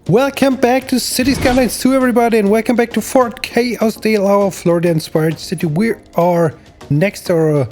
Welcome back to City Skylines 2, everybody, and welcome back to Fort Chaosdale, our Florida-inspired city. We are next to our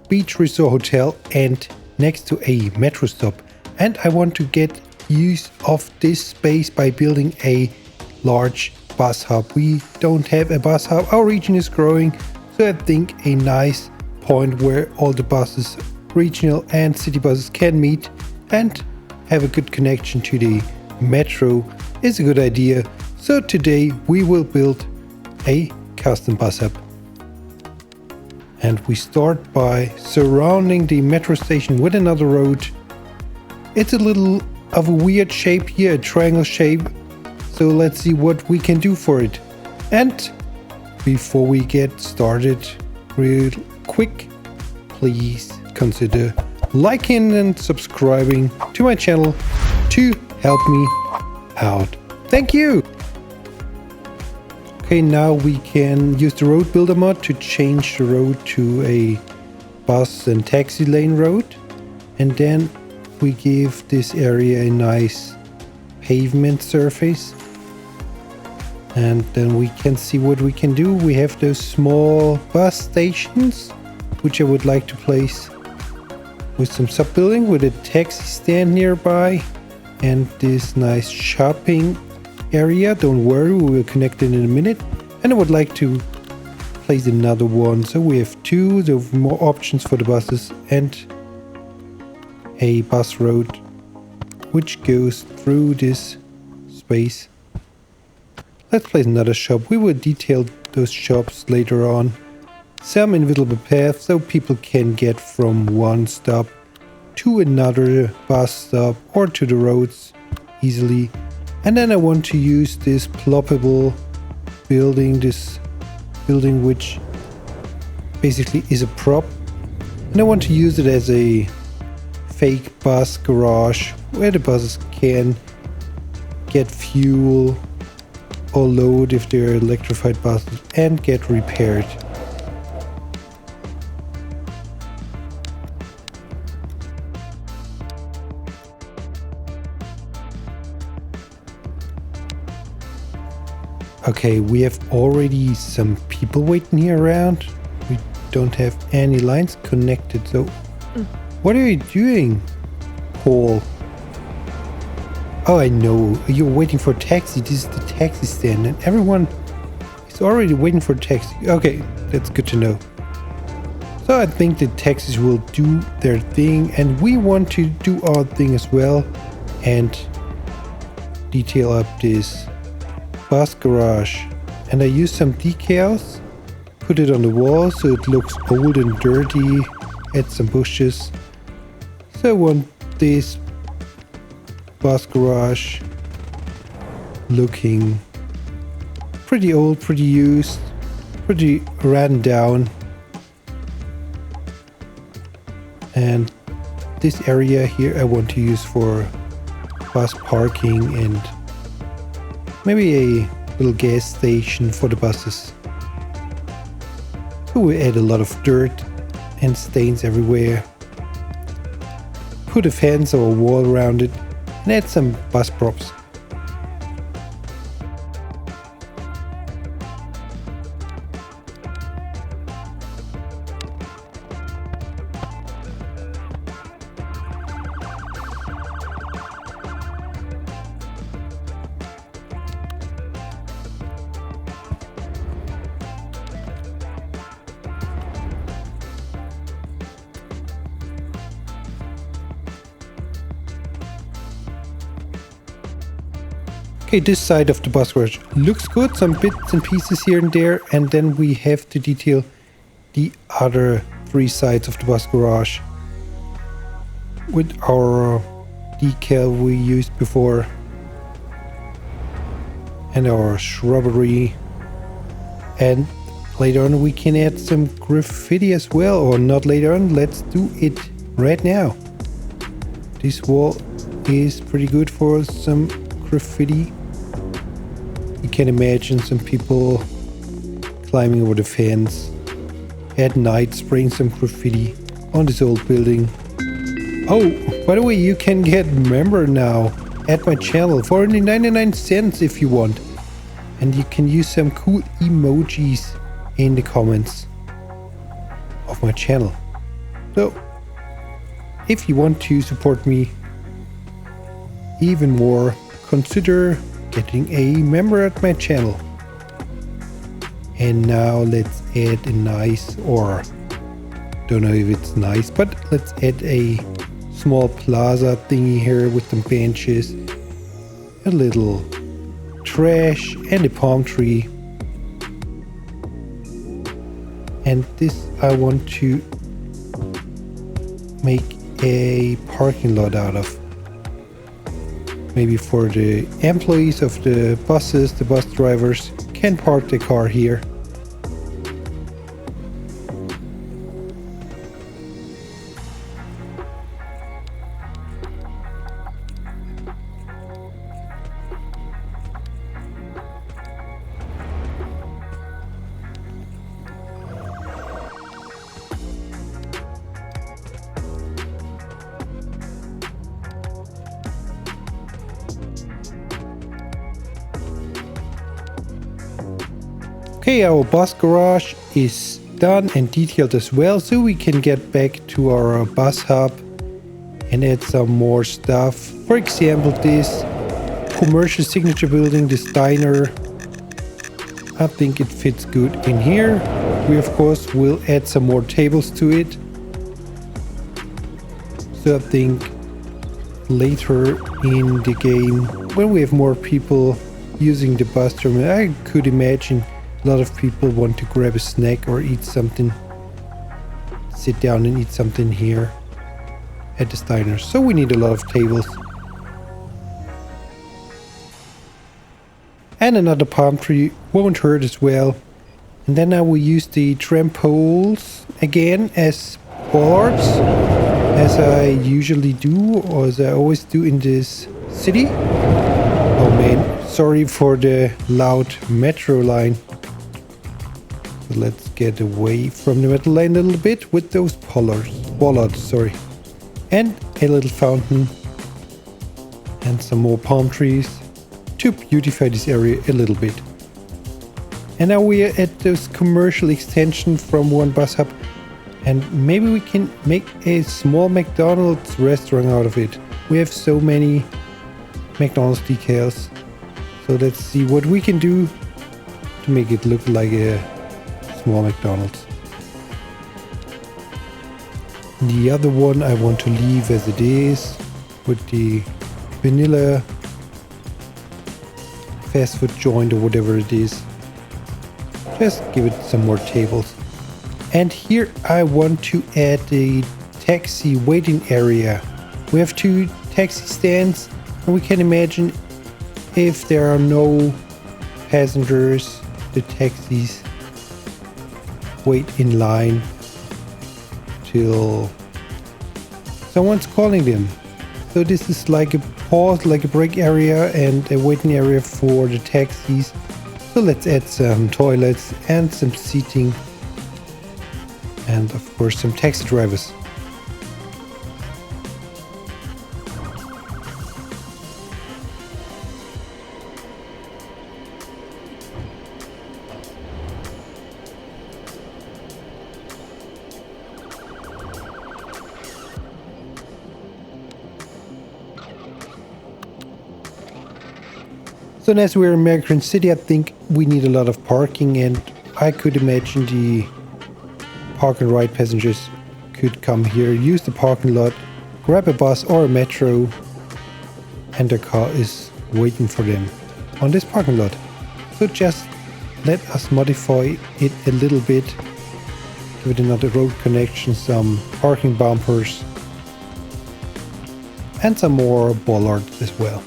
beach resort hotel and next to a metro stop. And I want to get use of this space by building a large bus hub. We don't have a bus hub. Our region is growing, so I think a nice point where all the buses, regional and city buses, can meet and have a good connection to the metro is a good idea. So today we will build a custom bus hub, and we start by surrounding the metro station with another road. It's a little of a weird shape here, a triangle shape, so let's see what we can do for it. And before we get started, real quick, please consider liking and subscribing to my channel to help me out. Thank you! Okay, now we can use the road builder mod to change the road to a bus and taxi lane road. And then we give this area a nice pavement surface. And then we can see what we can do. We have those small bus stations, which I would like to place with some sub-building with a taxi stand nearby. And this nice shopping area. Don't worry, we will connect it in a minute. And I would like to place another one. So we have two, so more options for the buses, and a bus road which goes through this space. Let's place another shop. We will detail those shops later on. Some invisible paths so people can get from one stop to another bus stop or to the roads easily. And then I want to use this ploppable building, this building which basically is a prop, and I want to use it as a fake bus garage where the buses can get fuel or load if they're electrified buses and get repaired. Okay, we have already some people waiting here around. We don't have any lines connected, so... What are you doing, Paul? Oh, I know. You're waiting for a taxi. This is the taxi stand, and everyone is already waiting for a taxi. Okay, that's good to know. So I think the taxis will do their thing, and we want to do our thing as well and detail up this bus garage. And I used some decals, put it on the wall so it looks old and dirty, add some bushes. So I want this bus garage looking pretty old, pretty used, pretty ran down. And this area here I want to use for bus parking and maybe a little gas station for the buses. So we add a lot of dirt and stains everywhere. Put a fence or a wall around it and add some bus props. Okay, this side of the bus garage looks good, some bits and pieces here and there, and then we have to detail the other three sides of the bus garage with our decal we used before and our shrubbery. And later on we can add some graffiti as well, or not later on, let's do it right now. This wall is pretty good for some graffiti. You can imagine some people climbing over the fence at night, spraying some graffiti on this old building. Oh, by the way, you can get member now. at my channel for only 99 cents if you want. And you can use some cool emojis in the comments of my channel. So, if you want to support me even more, consider getting a member at my channel. And now let's add a nice, or don't know if it's nice, but let's add a small plaza thingy here with some benches, a little trash and a palm tree. And this I want to make a parking lot out of. Maybe for the employees of the buses, the bus drivers can park their car here. Okay, our bus garage is done and detailed as well, so we can get back to our bus hub and add some more stuff. For example, this commercial signature building, this diner. I think it fits good in here. We of course will add some more tables to it. So I think later in the game, when we have more people using the bus terminal, I could imagine a lot of people want to grab a snack or eat something, sit down and eat something here at the diner. So we need a lot of tables. And another palm tree won't hurt as well. And then I will use the tram poles again as bollards, as I usually do, or as I always do in this city. Oh man, sorry for the loud metro line. So let's get away from the metro line a little bit with those bollards, sorry. And a little fountain and some more palm trees to beautify this area a little bit. And now we are at this commercial extension from one bus hub, and maybe we can make a small McDonald's restaurant out of it. We have so many McDonald's decals, so let's see what we can do to make it look like a small McDonald's. The other one I want to leave as it is, with the vanilla fast food joint or whatever it is. Just give it some more tables. And here I want to add a taxi waiting area. We have 2 taxi stands, and we can imagine if there are no passengers, the taxis wait in line till someone's calling them. So this is like a pause, like a break area and a waiting area for the taxis. So let's add some toilets and some seating, and of course some taxi drivers. So as we're in American City, I think we need a lot of parking, and I could imagine the park and ride passengers could come here, use the parking lot, grab a bus or a metro, and their car is waiting for them on this parking lot. So just let us modify it a little bit, give it another road connection, some parking bumpers, and some more bollards as well.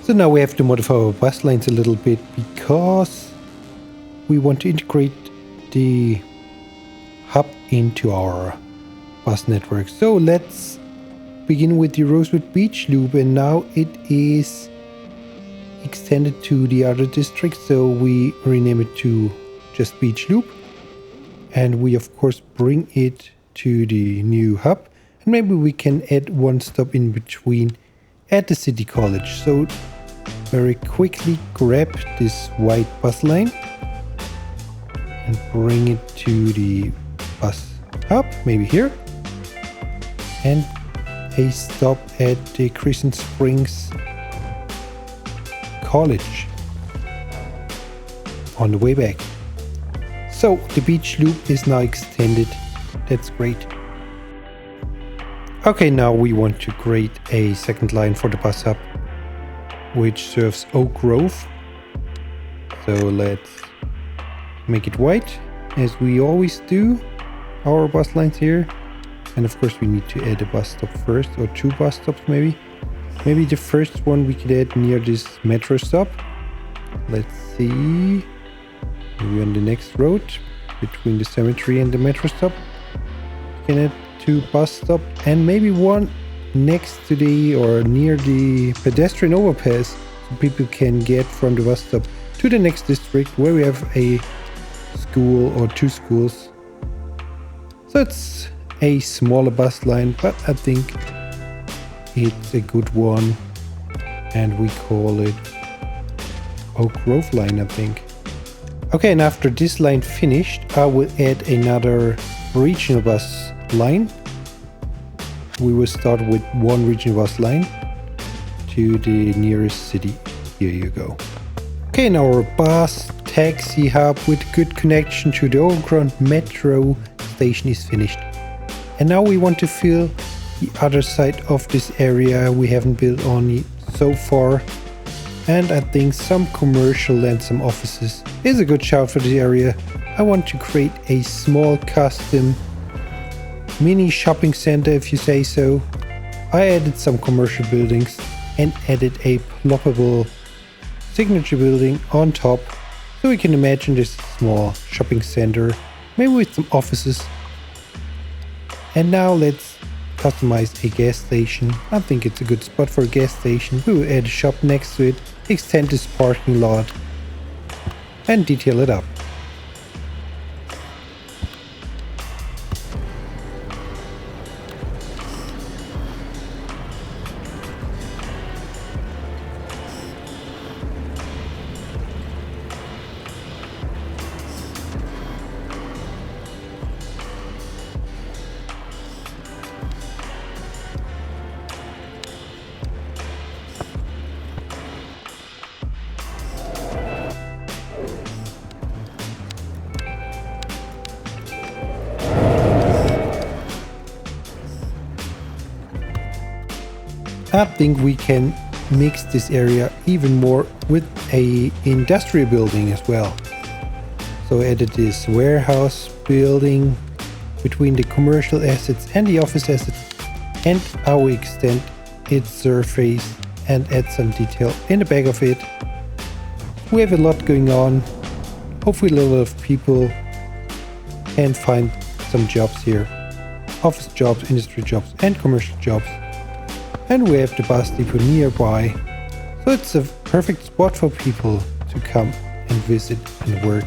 So now we have to modify our bus lines a little bit because we want to integrate the hub into our bus network. So let's begin with the Rosewood Beach loop, and now it is extended to the other district, so we rename it to just Beach Loop, and we of course bring it to the new hub, and maybe we can add one stop in between at the City College. So very quickly grab this white bus line and bring it to the bus hub, maybe here, and a stop at the Crescent Springs College on the way back. So the beach loop is now extended. That's great. Okay, now we want to create a second line for the bus hub, which serves Oak Grove. So let's make it white, as we always do our bus lines here. And of course we need to add a bus stop first, or two bus stops maybe. Maybe the first one we could add near this metro stop. Let's see. Maybe on the next road between the cemetery and the metro stop. We can add two bus stops, and maybe one next to the or near the pedestrian overpass, so people can get from the bus stop to the next district where we have a school or two schools. So it's a smaller bus line, but I think it's a good one, and we call it Oak Grove line, I think. Okay, and after this line finished, I will add another regional bus line. We will start with one regional bus line to the nearest city. Here you go. Okay, and our bus taxi hub with good connection to the overground metro station is finished. And now we want to fill the other side of this area we haven't built on so far. And I think some commercial and some offices is a good shout for this area. I want to create a small custom mini shopping center, if you say so. I added some commercial buildings and added a ploppable signature building on top, so we can imagine this small shopping center, maybe with some offices. And now let's customize a gas station. I think it's a good spot for a gas station. We will add a shop next to it, extend this parking lot, and detail it up. I think we can mix this area even more with a industrial building as well. So I added this warehouse building between the commercial assets and the office assets, and I will extend its surface and add some detail in the back of it. We have a lot going on. Hopefully a lot of people can find some jobs here. Office jobs, industry jobs, and commercial jobs. And we have the bus depot nearby, so it's a perfect spot for people to come and visit and work.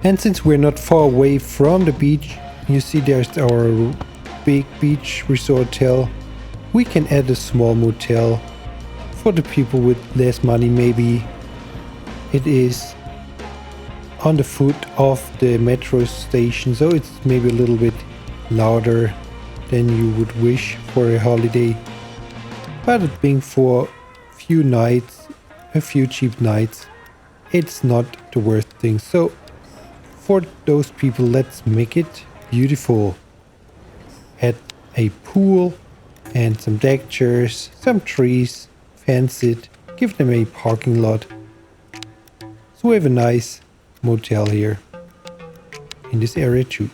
And since we're not far away from the beach, you see there's our big beach resort hotel. We can add a small motel for the people with less money. Maybe it is on the foot of the metro station, so it's maybe a little bit louder than you would wish for a holiday. But it being for few nights, a few cheap nights, it's not the worst thing. So for those people, let's make it beautiful. Add a pool and some deck chairs, some trees, fence it, give them a parking lot. So we have a nice motel here in this area too.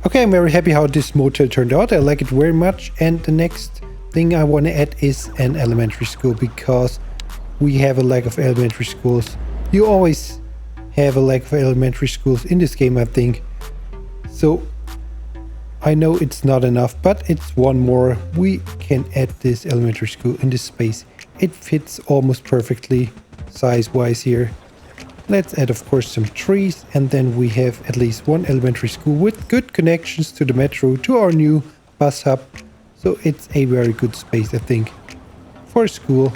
Okay, I'm very happy how this motel turned out. I like it very much. And the next thing I want to add is an elementary school, because we have a lack of elementary schools. You always have a lack of elementary schools in this game, I think. So I know it's not enough, but it's one more. We can add this elementary school in this space. It fits almost perfectly size-wise here. Let's add, of course, some trees, and then we have at least one elementary school with good connections to the metro, to our new bus hub. So it's a very good space, I think, for a school.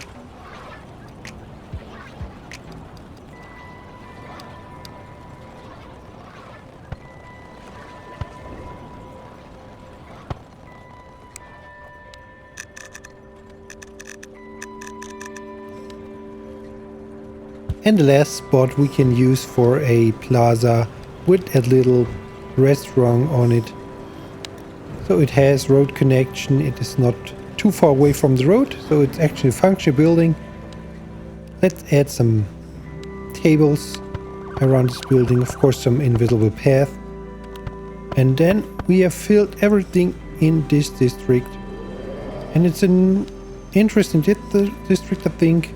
And the last spot we can use for a plaza with a little restaurant on it. So it has road connection, it is not too far away from the road, so it's actually a functional building. Let's add some tables around this building, of course some invisible path. And then we have filled everything in this district. And it's an interesting district, I think.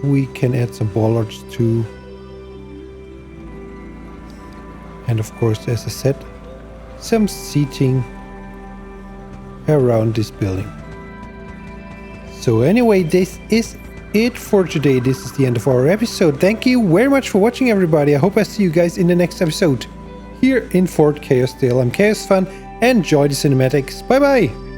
We can add some bollards too. And of course, as I said, some seating around this building. So anyway, this is it for today. This is the end of our episode. Thank you very much for watching, everybody. I hope I see you guys in the next episode here in Fort Chaosdale. I'm Chaos Fun. Enjoy the cinematics. Bye bye.